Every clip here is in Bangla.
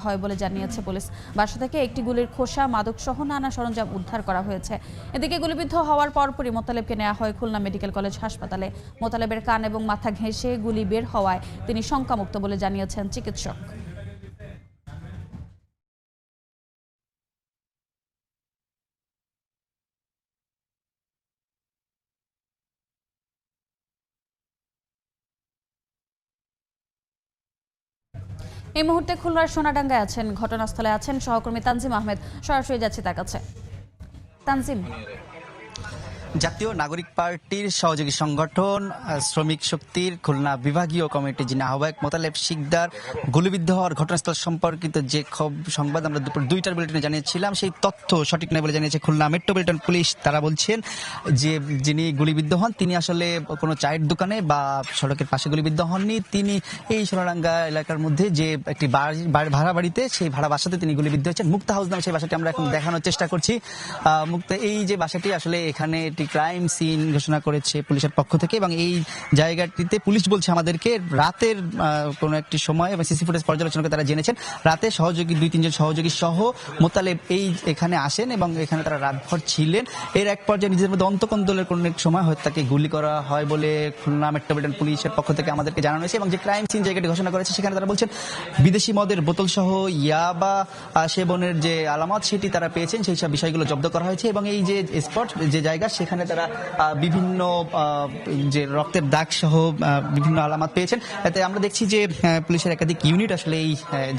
হয় বলে জানিয়েছে পুলিশ। বাসা থেকে একটি গুলির খোসা, মাদক সহ নানা সরঞ্জাম উদ্ধার করা হয়েছে। এদিকে গুলিবিদ্ধ হওয়ার পরপরই মোতালেবকে নেওয়া হয় খুলনা মেডিকেল কলেজ হাসপাতালে। মোতালেবের কান এবং মাথা ঘেঁষে গুলি বের হওয়ায় তিনি শঙ্কামুক্ত বলে জানিয়েছেন চিকিৎসক। এই মুহূর্তে খুলনার সোনাডাঙ্গায় আছেন, ঘটনাস্থলে আছেন সহকর্মী তানজিম আহমেদ। সরাসরি যাচ্ছে তার কাছে। তানজিম, জাতীয় নাগরিক পার্টির সহযোগী সংগঠন শ্রমিক শক্তির খুলনা বিভাগীয় কমিটির যিনি আহ্বায়ক মোতালেব শিকদার গুলিবিদ্ধ হওয়ার ঘটনাস্থল সম্পর্কিত যে সংবাদ আমরা দুপুর 2টার বুলেটিনে জানিয়েছিলাম, সেই তথ্য সঠিক নয় বলে জানিয়েছে খুলনা মেট্রোপলিটন পুলিশ। তারা বলছেন যে যিনি গুলিবিদ্ধ হন তিনি আসলে কোনো চায়ের দোকানে বা সড়কের পাশে গুলিবিদ্ধ হননি। তিনি এই সোনাডাঙ্গা এলাকার মধ্যে যে একটি ভাড়া বাড়িতে, সেই ভাড়া বাসাতে তিনি গুলিবিদ্ধ হয়েছেন। মুক্তা হাউস নামে সেই বাসাটি আমরা এখন দেখানোর চেষ্টা করছি। মুক্তা, এই যে বাসাটি আসলে এখানে ক্রাইম সিন ঘোষণা করেছে পুলিশের পক্ষ থেকে, এবং এই জায়গাটিতে পুলিশ বলছে আমাদেরকে রাতের কোনো একটি সময় এবং সিসি ফুটেজ পর্যালোচনা করে তারা জেনেছেন রাতে সহযোগী 2-3 জন সহযোগী সহ মোতালেব এখানে আসেন এবং এখানে তারা রাতভর ছিলেন। এর এক পর্যায়ে নিজেদের মধ্যে অন্তকন্দলের কোনো এক সময় হয়তো তাকে গুলি করা হয় বলে খুলনা মেট্রোপলিটন পুলিশের পক্ষ থেকে আমাদেরকে জানানো হয়েছে। এবং যে ক্রাইম সিন জায়গাটি ঘোষণা করেছে সেখানে তারা বলছেন বিদেশি মদের বোতল সহ ইয়াবা সেবনের যে আলামত সেটি তারা পেয়েছেন, সেই সব বিষয়গুলো জব্দ করা হয়েছে। এবং এই যে স্পট, যে জায়গা, সেখানে তারা বিভিন্ন যে রক্তের দাগ সহ বিভিন্ন আলামত পেয়েছেন। এতে আমরা দেখছি যে পুলিশের একাধিক ইউনিট আসলে এই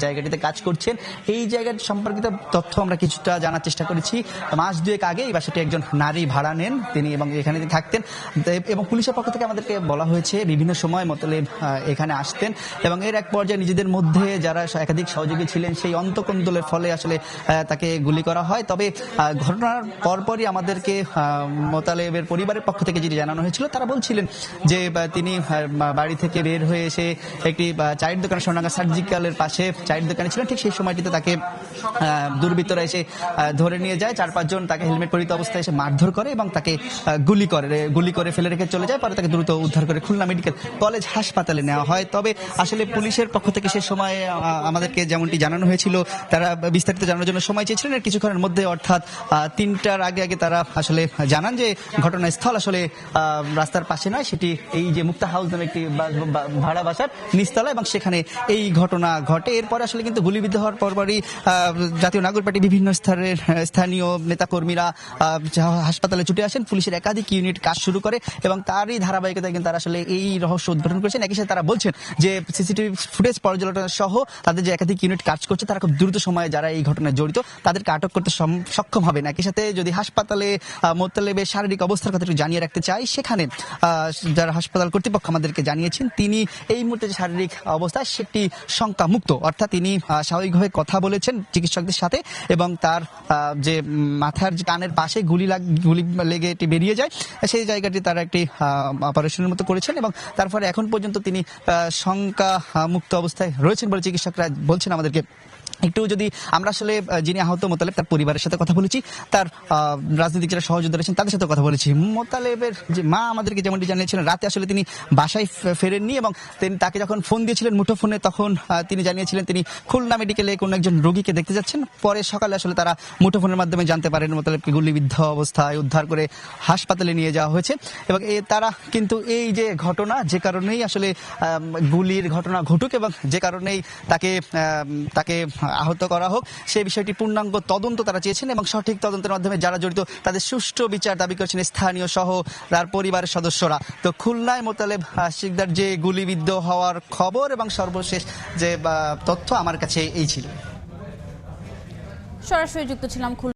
জায়গাটিতে কাজ করছেন। এই জায়গার সম্পর্কিত তথ্য আমরা কিছুটা জানার চেষ্টা করেছি। মাস 2 আগে এই বাসাটি একজন নারী ভাড়া নেন তিনি, এবং এখানে থাকতেন। এবং পুলিশের পক্ষ থেকে আমাদেরকে বলা হয়েছে বিভিন্ন সময় মোতালেব এখানে আসতেন এবং এর এক পর্যায়ে নিজেদের মধ্যে যারা একাধিক সহযোগী ছিলেন সেই অন্তকন্দলের ফলে আসলে তাকে গুলি করা হয়। তবে ঘটনার পরপরই আমাদেরকে মোতালেবের পরিবারের পক্ষ থেকে যেটি জানানো হয়েছিল, তারা বলছিলেন যে তিনি বাড়ি থেকে বের হয়ে এসে একটি চায়ের দোকানে, সোনাডাঙ্গা সার্জিক্যালের পাশে চায়ের দোকানে ছিলেন। ঠিক সেই সময়টিতে তাকে দুর্বৃত্তরা এসে ধরে নিয়ে যায়। 4-5 জন তাকে হেলমেট পরিহিত অবস্থায় এসে মারধর করে এবং তাকে গুলি করে ফেলে রেখে চলে যায়। পরে তাকে দ্রুত উদ্ধার করে খুলনা মেডিকেল কলেজ হাসপাতালে নেওয়া হয়। তবে আসলে পুলিশের পক্ষ থেকে সে সময় আমাদেরকে যেমনটি জানানো হয়েছিল, তারা বিস্তারিত জানানোর জন্য সময় চেয়েছিলেন। এর কিছুক্ষণের মধ্যে অর্থাৎ 3টার আগে তারা আসলে জানান যে ঘটনাস্থল আসলে রাস্তার পাশে নয়, সেটি এই যে মুক্তা হাউস নামে একটি ভাড়া বাসার নিচতলা, এবং সেখানে এই ঘটনা ঘটে। এরপরে আসলে কিন্তু গুলিবিদ্ধ হওয়ার পরপরই জাতীয় নাগরিক পার্টি বিভিন্ন স্তরের স্থানীয় নেতাকর্মীরা হাসপাতালে ছুটে আসেন। পুলিশের একাধিক ইউনিট কাজ শুরু করে এবং তারই ধারাবাহিকতায় কিন্তু তারা আসলে এই রহস্য উদ্ঘাটন করেছেন। একই সাথে তারা বলছেন যে সিসিটিভি ফুটেজ পর্যালোচনা সহ তাদের যে একাধিক ইউনিট কাজ করছে, তারা খুব দ্রুত সময়ে যারা এই ঘটনায় জড়িত তাদেরকে আটক করতে সক্ষম হবেন। একই সাথে যদি হাসপাতালে মোতালেবের শারীরিক অবস্থার কথা একটু জানিয়ে রাখতে চাই, সেখানে যারা হাসপাতাল কর্তৃপক্ষ আমাদেরকে জানিয়েছেন তিনি এই মুহূর্তে যে শারীরিক অবস্থা সেটি শঙ্কামুক্ত, অর্থাৎ তিনি স্বাভাবিকভাবে কথা বলেছেন চিকিৎসকদের সাথে এবং তার যে মাথার যে কানের পাশে গুলি লেগে এটি বেরিয়ে যায়, সেই জায়গাটি তারা একটি অপারেশনের মতো করেছেন এবং তারপরে এখন পর্যন্ত তিনি শঙ্কামুক্ত অবস্থায় রয়েছেন বলে চিকিৎসকরা বলছেন আমাদেরকে। একটু যদি আমরা আসলে যিনি আহত মোতালেব তার পরিবারের সাথে কথা বলেছি, তার রাজনৈতিক যারা সহযোদ্ধা রয়েছেন তাদের সাথে কথা বলেছি। মোতালেবের যে মা আমাদেরকে যেমনটি জানিয়েছিলেন, রাতে আসলে তিনি বাসায় ফেরেননি এবং তাকে যখন ফোন দিয়েছিলেন মুঠোফোনে, তখন তিনি জানিয়েছিলেন তিনি খুলনা মেডিকেলে কোনো একজন রোগীকে দেখতে যাচ্ছেন। পরে সকালে আসলে তারা মুঠোফোনের মাধ্যমে জানতে পারেন মোতালেবকে গুলিবিদ্ধ অবস্থায় উদ্ধার করে হাসপাতালে নিয়ে যাওয়া হয়েছে। এবং তারা কিন্তু এই যে ঘটনা, যে কারণেই আসলে গুলির ঘটনা ঘটুক এবং যে কারণেই তাকে আহত করা হোক, সেই বিষয়টি পূর্ণাঙ্গ তদন্ত তারা চেয়েছেন এবং সঠিক তদন্তের মাধ্যমে যারা জড়িত তাদের সুষ্ঠু বিচার দাবি করেছেন স্থানীয় সহ তার পরিবারের সদস্যরা। তো খুলনায় মোতালেব শিকদার যে গুলিবিদ্ধ হওয়ার খবর এবং সর্বশেষ যে তথ্য আমার কাছে এই ছিল। সরাসরি যুক্ত ছিলাম